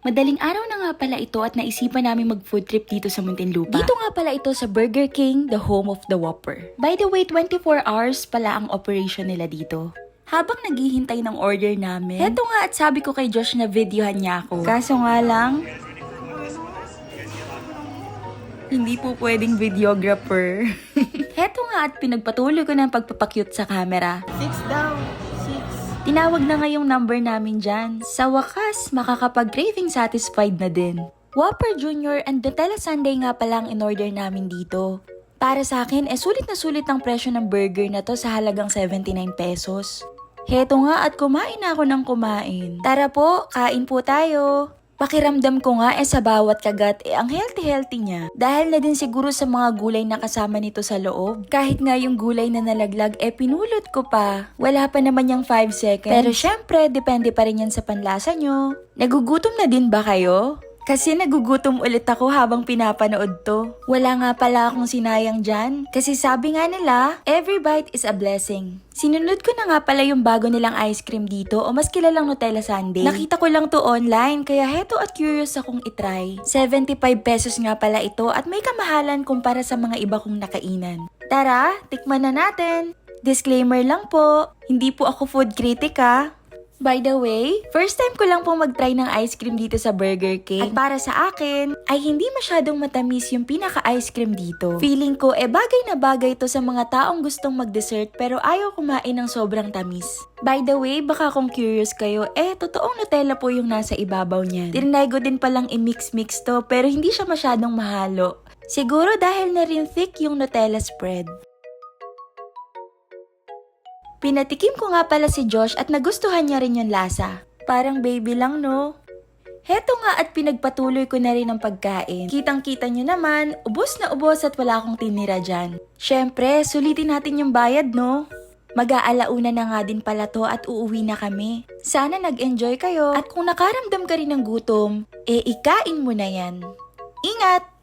Madaling araw na nga pala ito at naisipan namin mag-food trip dito sa Muntinlupa. Dito nga pala ito sa Burger King, the home of the Whopper. By the way, 24 hours pala ang operation nila dito. Habang naghihintay ng order namin, heto nga at sabi ko kay Josh na videohan niya ako. Kaso nga lang, hindi po pwedeng videographer. Heto nga at pinagpatuloy ko ng pagpapakyut sa camera. 6 daw. 6. Tinawag na nga yung number namin dyan. Sa wakas, makakapag-craving satisfied na din. Whopper Jr. and Nutella Sundae nga palang in-order namin dito. Para sa akin, sulit na sulit ang presyo ng burger na to sa halagang 79 pesos. Heto nga at kumain na ako ng kumain. Tara po, kain po tayo. Pakiramdam ko nga sa bawat kagat ang healthy-healthy niya. Dahil na din siguro sa mga gulay na kasama nito sa loob. Kahit nga yung gulay na nalaglag pinulot ko pa. Wala pa naman yung 5 seconds. Pero syempre, depende pa rin yan sa panlasa nyo. Nagugutom na din ba kayo? Kasi nagugutom ulit ako habang pinapanood to. Wala nga pala akong sinayang dyan. Kasi sabi nga nila, every bite is a blessing. Sinunod ko na nga pala yung bago nilang ice cream dito o mas kilalang Nutella Sundae. Nakita ko lang to online kaya heto at curious akong itry. 75 pesos nga pala ito at may kamahalan kumpara sa mga iba kong nakainan. Tara, tikman na natin. Disclaimer lang po, hindi po ako food critic ha. By the way, first time ko lang pong mag-try ng ice cream dito sa Burger King. At para sa akin, ay hindi masyadong matamis yung pinaka-ice cream dito. Feeling ko, bagay na bagay to sa mga taong gustong mag-dessert pero ayaw kumain ng sobrang tamis. By the way, baka kung curious kayo, totoong Nutella po yung nasa ibabaw niyan. Tinry ko din palang i-mix-mix to pero hindi siya masyadong mahalo. Siguro dahil na rin thick yung Nutella spread. Pinatikim ko nga pala si Josh at nagustuhan niya rin yung lasa. Parang baby lang no? Heto nga at pinagpatuloy ko na rin ang pagkain. Kitang-kita nyo naman, ubos na ubos at wala akong tinira dyan. Syempre, sulitin natin yung bayad no? Mag-aalauna na nga din pala to at uuwi na kami. Sana nag-enjoy kayo at kung nakaramdam ka rin ng gutom, ikain mo na yan. Ingat!